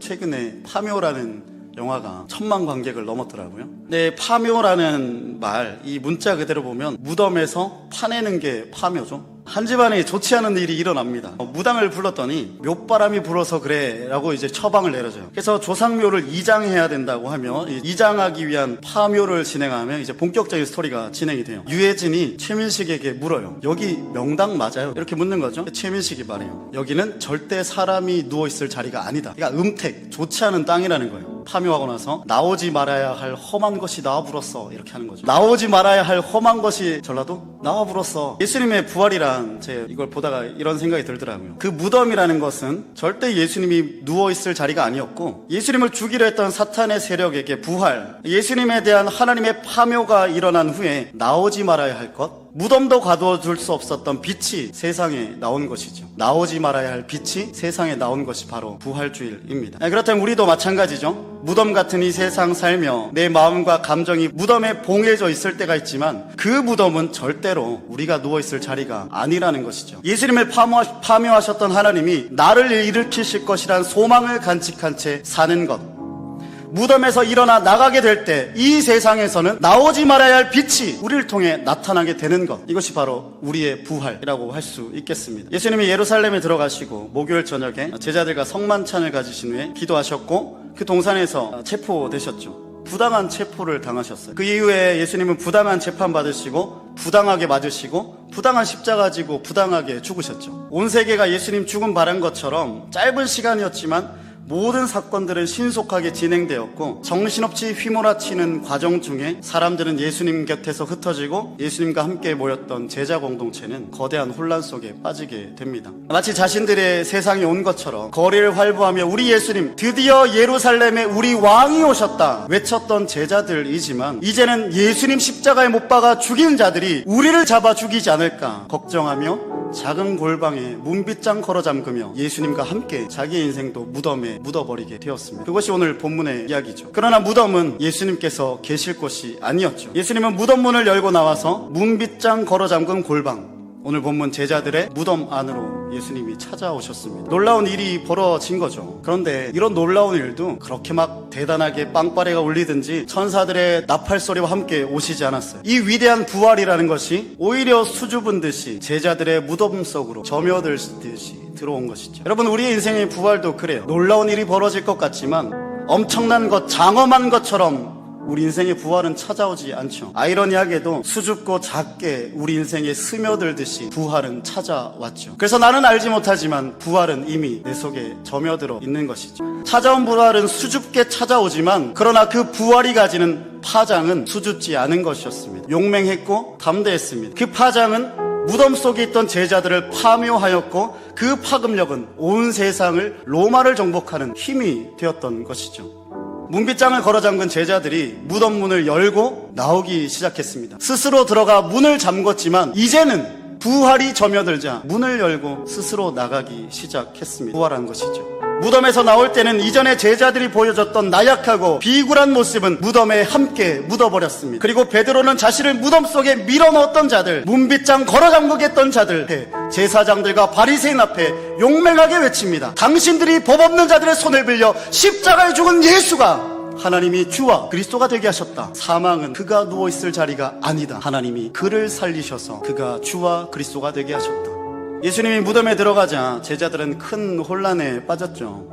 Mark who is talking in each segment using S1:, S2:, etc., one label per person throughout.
S1: 최근에 파묘라는 영화가 1000만 관객을 넘었더라고요. 근데 파묘라는 말, 이 문자 그대로 보면 무덤에서 파내는 게 파묘죠. 한 집안에 좋지 않은 일이 일어납니다. 무당을 불렀더니 묘바람이 불어서 그래 라고 이제 처방을 내려줘요. 그래서 조상묘를 이장해야 된다고 하며 이장하기 위한 파묘를 진행하면 이제 본격적인 스토리가 진행이 돼요. 유해진이 최민식에게 물어요. 여기 명당 맞아요? 이렇게 묻는 거죠. 최민식이 말해요. 여기는 절대 사람이 누워있을 자리가 아니다. 그러니까 음택, 좋지 않은 땅이라는 거예요. 파묘하고 나서 나오지 말아야 할 험한 것이 나와 불었어, 이렇게 하는 거죠. 나오지 말아야 할 험한 것이 전라도 나와 불었어. 예수님의 부활이란, 제가 이걸 보다가 이런 생각이 들더라고요. 그 무덤이라는 것은 절대 예수님이 누워있을 자리가 아니었고, 예수님을 죽이려 했던 사탄의 세력에게 부활, 예수님에 대한 하나님의 파묘가 일어난 후에 나오지 말아야 할 것, 무덤도 가둬둘 수 없었던 빛이 세상에 나온 것이죠. 나오지 말아야 할 빛이 세상에 나온 것이 바로 부활주일입니다. 그렇다면 우리도 마찬가지죠. 무덤 같은 이 세상 살며 내 마음과 감정이 무덤에 봉해져 있을 때가 있지만, 그 무덤은 절대로 우리가 누워있을 자리가 아니라는 것이죠. 예수님을 파묘하셨던 하나님이 나를 일으키실 것이란 소망을 간직한 채 사는 것, 무덤에서 일어나 나가게 될 때 이 세상에서는 나오지 말아야 할 빛이 우리를 통해 나타나게 되는 것, 이것이 바로 우리의 부활이라고 할 수 있겠습니다. 예수님이 예루살렘에 들어가시고 목요일 저녁에 제자들과 성만찬을 가지신 후에 기도하셨고, 그 동산에서 체포되셨죠. 부당한 체포를 당하셨어요. 그 이후에 예수님은 부당한 재판 받으시고 부당하게 맞으시고 부당한 십자가 지고 부당하게 죽으셨죠. 온 세계가 예수님 죽음 바란 것처럼 짧은 시간이었지만 모든 사건들은 신속하게 진행되었고, 정신없이 휘몰아치는 과정 중에 사람들은 예수님 곁에서 흩어지고 예수님과 함께 모였던 제자 공동체는 거대한 혼란 속에 빠지게 됩니다. 마치 자신들의 세상이 온 것처럼 거리를 활보하며 우리 예수님, 드디어 예루살렘에 우리 왕이 오셨다 외쳤던 제자들이지만, 이제는 예수님 십자가에 못 박아 죽인 자들이 우리를 잡아 죽이지 않을까 걱정하며 작은 골방에 문빗장 걸어 잠그며 예수님과 함께 자기의 인생도 무덤에 묻어버리게 되었습니다. 그것이 오늘 본문의 이야기죠. 그러나 무덤은 예수님께서 계실 곳이 아니었죠. 예수님은 무덤 문을 열고 나와서 문빗장 걸어 잠근 골방, 오늘 본문 제자들의 무덤 안으로 예수님이 찾아오셨습니다. 놀라운 일이 벌어진 거죠. 그런데 이런 놀라운 일도 그렇게 막 대단하게 빵빠레가 울리든지 천사들의 나팔 소리와 함께 오시지 않았어요. 이 위대한 부활이라는 것이 오히려 수줍은 듯이 제자들의 무덤 속으로 점여들듯이 들어온 것이죠. 여러분, 우리의 인생의 부활도 그래요. 놀라운 일이 벌어질 것 같지만 엄청난 것, 장엄한 것처럼 우리 인생의 부활은 찾아오지 않죠. 아이러니하게도 수줍고 작게 우리 인생에 스며들듯이 부활은 찾아왔죠. 그래서 나는 알지 못하지만 부활은 이미 내 속에 점여들어 있는 것이죠. 찾아온 부활은 수줍게 찾아오지만, 그러나 그 부활이 가지는 파장은 수줍지 않은 것이었습니다. 용맹했고 담대했습니다. 그 파장은 무덤 속에 있던 제자들을 파묘하였고, 그 파급력은 온 세상을, 로마를 정복하는 힘이 되었던 것이죠. 문빗장을 걸어 잠근 제자들이 무덤 문을 열고 나오기 시작했습니다. 스스로 들어가 문을 잠궜지만 이제는 부활이 점여들자 문을 열고 스스로 나가기 시작했습니다. 부활한 것이죠. 무덤에서 나올 때는 이전에 제자들이 보여줬던 나약하고 비굴한 모습은 무덤에 함께 묻어버렸습니다. 그리고 베드로는 자신을 무덤 속에 밀어넣었던 자들, 문빗장 걸어 잠그겠던 자들, 제사장들과 바리새인 앞에 용맹하게 외칩니다. 당신들이 법 없는 자들의 손을 빌려 십자가에 죽은 예수가 하나님이 주와 그리스도가 되게 하셨다. 사망은 그가 누워있을 자리가 아니다. 하나님이 그를 살리셔서 그가 주와 그리스도가 되게 하셨다. 예수님이 무덤에 들어가자 제자들은 큰 혼란에 빠졌죠.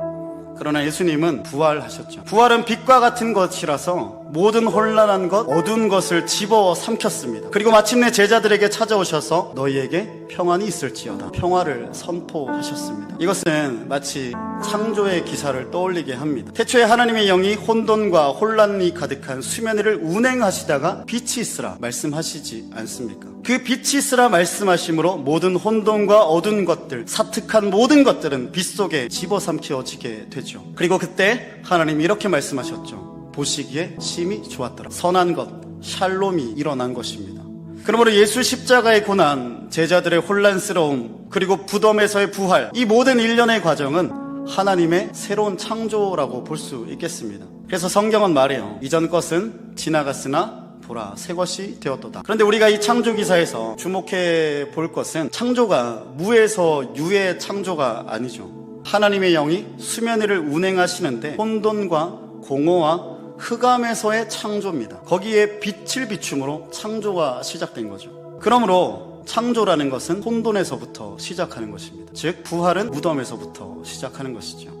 S1: 그러나 예수님은 부활하셨죠. 부활은 빛과 같은 것이라서 모든 혼란한 것, 어두운 것을 집어 삼켰습니다. 그리고 마침내 제자들에게 찾아오셔서 너희에게 평안이 있을지어다, 평화를 선포하셨습니다. 이것은 마치 창조의 기사를 떠올리게 합니다. 태초에 하나님의 영이 혼돈과 혼란이 가득한 수면 위를 운행하시다가 빛이 있으라 말씀하시지 않습니까? 그 빛이 있으라 말씀하심으로 모든 혼돈과 어두운 것들, 사특한 모든 것들은 빛 속에 집어삼켜지게 되죠. 그리고 그때 하나님이 이렇게 말씀하셨죠. 보시기에 심히 좋았더라. 선한 것, 샬롬이 일어난 것입니다. 그러므로 예수 십자가의 고난, 제자들의 혼란스러움, 그리고 무덤에서의 부활, 이 모든 일련의 과정은 하나님의 새로운 창조라고 볼 수 있겠습니다. 그래서 성경은 말해요. 이전 것은 지나갔으나 보라, 새 것이 되었도다. 그런데 우리가 이 창조 기사에서 주목해 볼 것은 창조가 무에서 유의 창조가 아니죠. 하나님의 영이 수면 위를 운행하시는데 혼돈과 공허와 흑암에서의 창조입니다. 거기에 빛을 비춤으로 창조가 시작된 거죠. 그러므로 창조라는 것은 혼돈에서부터 시작하는 것입니다. 즉 부활은 무덤에서부터 시작하는 것이죠.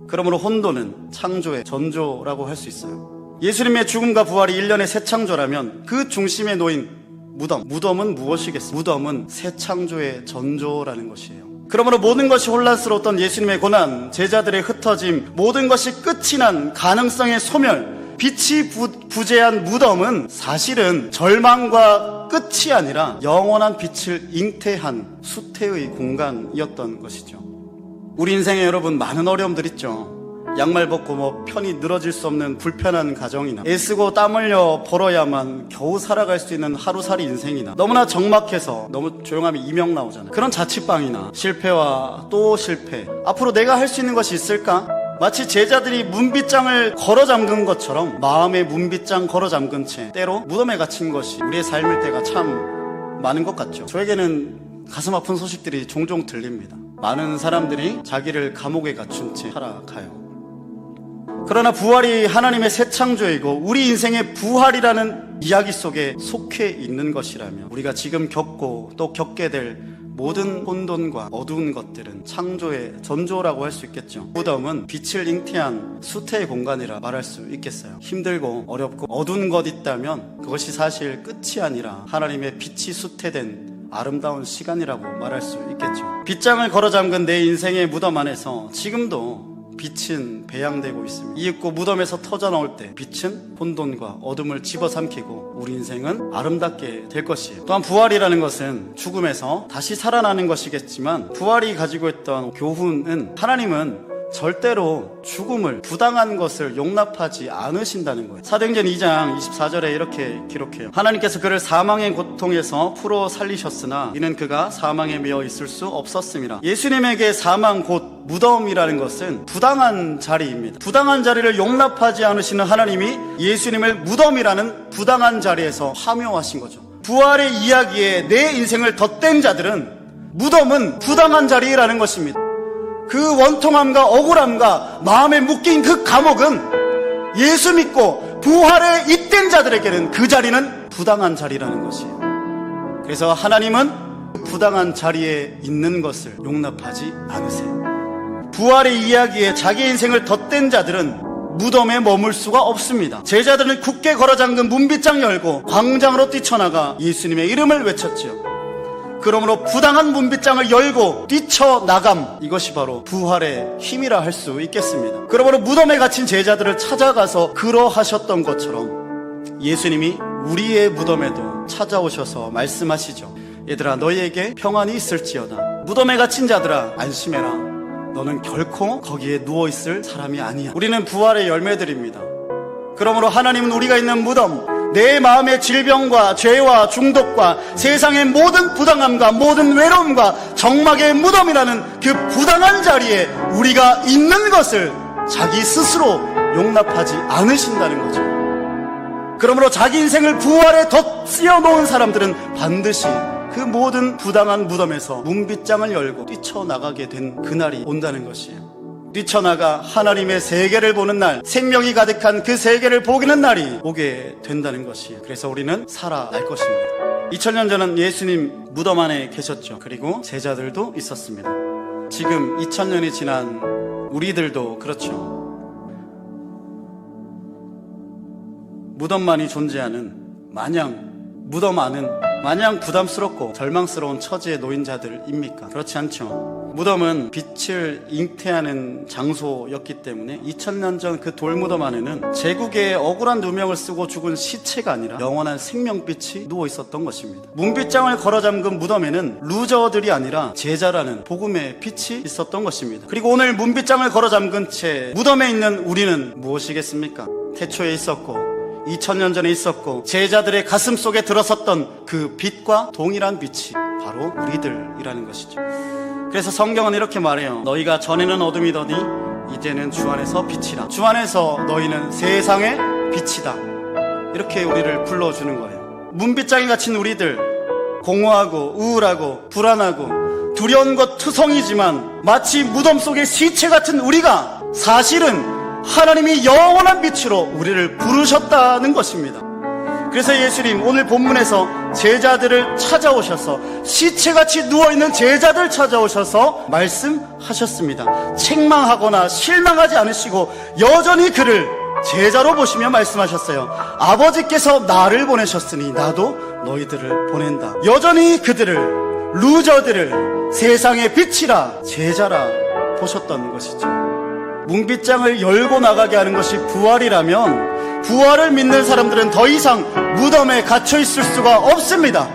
S1: 그러므로 혼돈은 창조의 전조라고 할 수 있어요. 예수님의 죽음과 부활이 일련의 새 창조라면 그 중심에 놓인 무덤은 무엇이겠습니까? 무덤은 새 창조의 전조라는 것이에요. 그러므로 모든 것이 혼란스러웠던 예수님의 고난, 제자들의 흩어짐, 모든 것이 끝이 난 가능성의 소멸, 빛이 부재한 무덤은 사실은 절망과 끝이 아니라 영원한 빛을 잉태한 수태의 공간이었던 것이죠. 우리 인생에 여러분 많은 어려움들 있죠. 양말 벗고 편히 늘어질 수 없는 불편한 가정이나 애쓰고 땀 흘려 벌어야만 겨우 살아갈 수 있는 하루살이 인생이나 너무나 적막해서 너무 조용하면 이명 나오잖아요. 그런 자취방이나 실패와 또 실패, 앞으로 내가 할 수 있는 것이 있을까? 마치 제자들이 문빗장을 걸어 잠근 것처럼 마음의 문빗장 걸어 잠근 채 때로 무덤에 갇힌 것이 우리의 삶일 때가 참 많은 것 같죠. 저에게는 가슴 아픈 소식들이 종종 들립니다. 많은 사람들이 자기를 감옥에 갇힌 채 살아가요. 그러나 부활이 하나님의 새 창조이고 우리 인생의 부활이라는 이야기 속에 속해 있는 것이라면 우리가 지금 겪고 또 겪게 될 모든 혼돈과 어두운 것들은 창조의 전조라고 할 수 있겠죠. 무덤은 빛을 잉태한 수태의 공간이라 말할 수 있겠어요. 힘들고 어렵고 어두운 것 있다면 그것이 사실 끝이 아니라 하나님의 빛이 수태된 아름다운 시간이라고 말할 수 있겠죠. 빗장을 걸어 잠근 내 인생의 무덤 안에서 지금도 빛은 배양되고 있습니다. 이윽고 무덤에서 터져 나올 때 빛은 혼돈과 어둠을 집어삼키고 우리 인생은 아름답게 될 것이에요. 또한 부활이라는 것은 죽음에서 다시 살아나는 것이겠지만 부활이 가지고 있던 교훈은 하나님은 절대로 죽음을, 부당한 것을 용납하지 않으신다는 거예요. 사도행전 2장 24절에 이렇게 기록해요. 하나님께서 그를 사망의 고통에서 풀어 살리셨으나 이는 그가 사망에 매여 있을 수 없었습니다. 예수님에게 사망 곧 무덤이라는 것은 부당한 자리입니다. 부당한 자리를 용납하지 않으시는 하나님이 예수님을 무덤이라는 부당한 자리에서 파묘하신 거죠. 부활의 이야기에 내 인생을 덧댄 자들은 무덤은 부당한 자리라는 것입니다. 그 원통함과 억울함과 마음에 묶인 그 감옥은 예수 믿고 부활에 잇댄 자들에게는 그 자리는 부당한 자리라는 것이에요. 그래서 하나님은 부당한 자리에 있는 것을 용납하지 않으세요. 부활의 이야기에 자기 인생을 덧댄 자들은 무덤에 머물 수가 없습니다. 제자들은 굳게 걸어 잠근 문빗장 열고 광장으로 뛰쳐나가 예수님의 이름을 외쳤지요. 그러므로 부당한 문빗장을 열고 뛰쳐나감, 이것이 바로 부활의 힘이라 할 수 있겠습니다. 그러므로 무덤에 갇힌 제자들을 찾아가서 그러하셨던 것처럼 예수님이 우리의 무덤에도 찾아오셔서 말씀하시죠. 얘들아, 너희에게 평안이 있을지어다. 무덤에 갇힌 자들아, 안심해라. 너는 결코 거기에 누워있을 사람이 아니야. 우리는 부활의 열매들입니다. 그러므로 하나님은 우리가 있는 무덤, 내 마음의 질병과 죄와 중독과 세상의 모든 부당함과 모든 외로움과 적막의 무덤이라는 그 부당한 자리에 우리가 있는 것을 자기 스스로 용납하지 않으신다는 거죠. 그러므로 자기 인생을 부활에 덧씌워 놓은 사람들은 반드시 그 모든 부당한 무덤에서 문빗장을 열고 뛰쳐나가게 된 그날이 온다는 것이에요. 뛰쳐나가 하나님의 세계를 보는 날, 생명이 가득한 그 세계를 보기는 날이 오게 된다는 것이에요. 그래서 우리는 살아날 것입니다. 2000년 전은 예수님 무덤 안에 계셨죠. 그리고 제자들도 있었습니다. 지금 2000년이 지난 우리들도 그렇죠. 무덤만이 존재하는, 마냥 무덤 안은 마냥 부담스럽고 절망스러운 처지에 놓인 자들입니까? 그렇지 않죠. 무덤은 빛을 잉태하는 장소였기 때문에 2000년 전 그 돌무덤 안에는 제국의 억울한 누명을 쓰고 죽은 시체가 아니라 영원한 생명빛이 누워 있었던 것입니다. 문빗장을 걸어 잠근 무덤에는 루저들이 아니라 제자라는 복음의 빛이 있었던 것입니다. 그리고 오늘 문빗장을 걸어 잠근 채 무덤에 있는 우리는 무엇이겠습니까? 태초에 있었고 2000년 전에 있었고 제자들의 가슴 속에 들어섰던 그 빛과 동일한 빛이 바로 우리들이라는 것이죠. 그래서 성경은 이렇게 말해요. 너희가 전에는 어둠이더니 이제는 주 안에서 빛이라. 주 안에서 너희는 세상의 빛이다. 이렇게 우리를 불러주는 거예요. 문빗장에 갇힌 우리들, 공허하고 우울하고 불안하고 두려운 것 투성이지만 마치 무덤 속의 시체 같은 우리가 사실은 하나님이 영원한 빛으로 우리를 부르셨다는 것입니다. 그래서 예수님 오늘 본문에서 제자들을 찾아오셔서 시체같이 누워있는 제자들 찾아오셔서 말씀하셨습니다. 책망하거나 실망하지 않으시고 여전히 그를 제자로 보시며 말씀하셨어요. 아버지께서 나를 보내셨으니 나도 너희들을 보낸다. 여전히 그들을, 루저들을 세상의 빛이라 제자라 보셨던 것이죠. 뭉빗장을 열고 나가게 하는 것이 부활이라면 부활을 믿는 사람들은 더 이상 무덤에 갇혀 있을 수가 없습니다.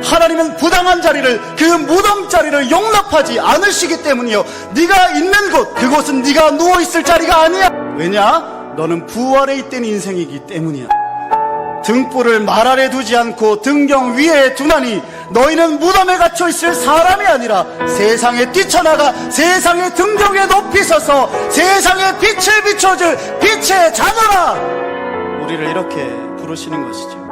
S1: 하나님은 부당한 자리를, 그 무덤 자리를 용납하지 않으시기 때문이요. 네가 있는 곳, 그곳은 네가 누워있을 자리가 아니야. 왜냐? 너는 부활에 있던 인생이기 때문이야. 등불을 말 아래 두지 않고 등경 위에 두나니 너희는 무덤에 갇혀 있을 사람이 아니라 세상에 뛰쳐나가 세상의 등경 위에 높이 서서 세상의 빛을 비춰줄 빛의 자녀라. 우리를 이렇게 부르시는 것이죠.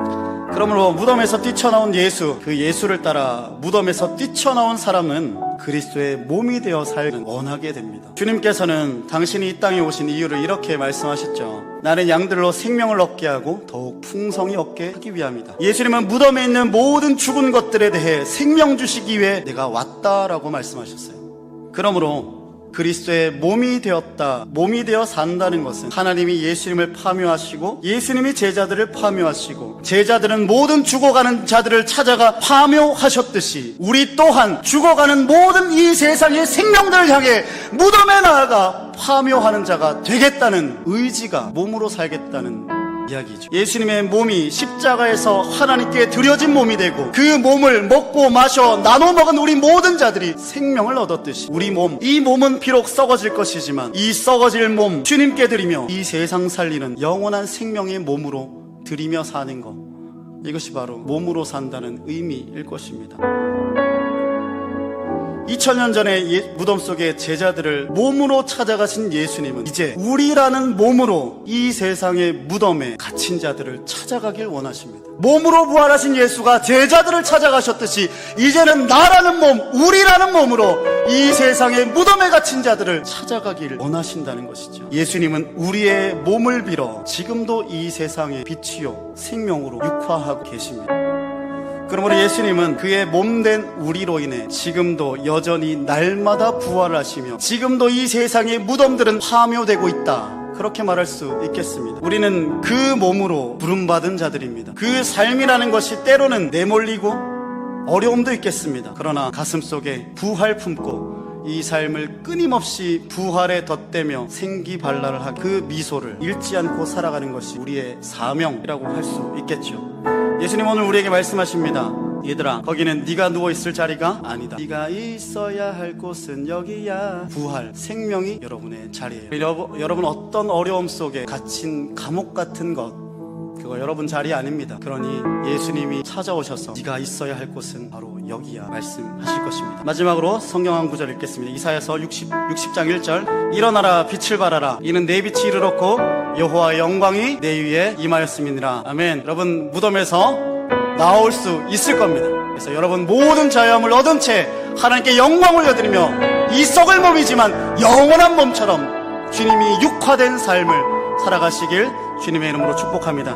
S1: 그러므로 무덤에서 뛰쳐나온 예수, 그 예수를 따라 무덤에서 뛰쳐나온 사람은 그리스도의 몸이 되어 살기를 원하게 됩니다. 주님께서는 당신이 이 땅에 오신 이유를 이렇게 말씀하셨죠. 나는 양들로 생명을 얻게 하고 더욱 풍성히 얻게 하기 위함이다. 예수님은 무덤에 있는 모든 죽은 것들에 대해 생명 주시기 위해 내가 왔다라고 말씀하셨어요. 그러므로 그리스도의 몸이 되었다, 몸이 되어 산다는 것은 하나님이 예수님을 파묘하시고 예수님이 제자들을 파묘하시고 제자들은 모든 죽어가는 자들을 찾아가 파묘하셨듯이 우리 또한 죽어가는 모든 이 세상의 생명들을 향해 무덤에 나아가 파묘하는 자가 되겠다는 의지가 몸으로 살겠다는 이야기죠. 예수님의 몸이 십자가에서 하나님께 드려진 몸이 되고 그 몸을 먹고 마셔 나눠 먹은 우리 모든 자들이 생명을 얻었듯이 우리 몸, 이 몸은 비록 썩어질 것이지만 이 썩어질 몸 주님께 드리며 이 세상 살리는 영원한 생명의 몸으로 드리며 사는 것, 이것이 바로 몸으로 산다는 의미일 것입니다. 2000년 전에 무덤 속에 제자들을 몸으로 찾아가신 예수님은 이제 우리라는 몸으로 이 세상의 무덤에 갇힌 자들을 찾아가길 원하십니다. 몸으로 부활하신 예수가 제자들을 찾아가셨듯이 이제는 나라는 몸, 우리라는 몸으로 이 세상의 무덤에 갇힌 자들을 찾아가길 원하신다는 것이죠. 예수님은 우리의 몸을 빌어 지금도 이 세상의 빛이요 생명으로 육화하고 계십니다. 그러므로 예수님은 그의 몸된 우리로 인해 지금도 여전히 날마다 부활하시며 지금도 이 세상의 무덤들은 파묘되고 있다, 그렇게 말할 수 있겠습니다. 우리는 그 몸으로 부름받은 자들입니다. 그 삶이라는 것이 때로는 내몰리고 어려움도 있겠습니다. 그러나 가슴속에 부활 품고 이 삶을 끊임없이 부활에 덧대며 생기발랄을 하고 그 미소를 잃지 않고 살아가는 것이 우리의 사명이라고 할 수 있겠죠. 예수님 오늘 우리에게 말씀하십니다. 얘들아, 거기는 네가 누워있을 자리가 아니다. 네가 있어야 할 곳은 여기야. 부활, 생명이 여러분의 자리예요. 여러분 어떤 어려움 속에 갇힌 감옥 같은 것, 그거 여러분 자리 아닙니다. 그러니 예수님이 찾아오셔서 네가 있어야 할 곳은 바로 여기야 말씀하실 것입니다. 마지막으로 성경 한 구절 읽겠습니다. 이사야서 60장 1절. 일어나라, 빛을 발하라. 이는 내 빛이 이르렀고 여호와의 영광이 내 위에 임하였음이니라. 아멘. 여러분 무덤에서 나올 수 있을 겁니다. 그래서 여러분 모든 자유함을 얻은 채 하나님께 영광을 올려드리며 이 썩을 몸이지만 영원한 몸처럼 주님이 육화된 삶을 살아가시길 주님의 이름으로 축복합니다.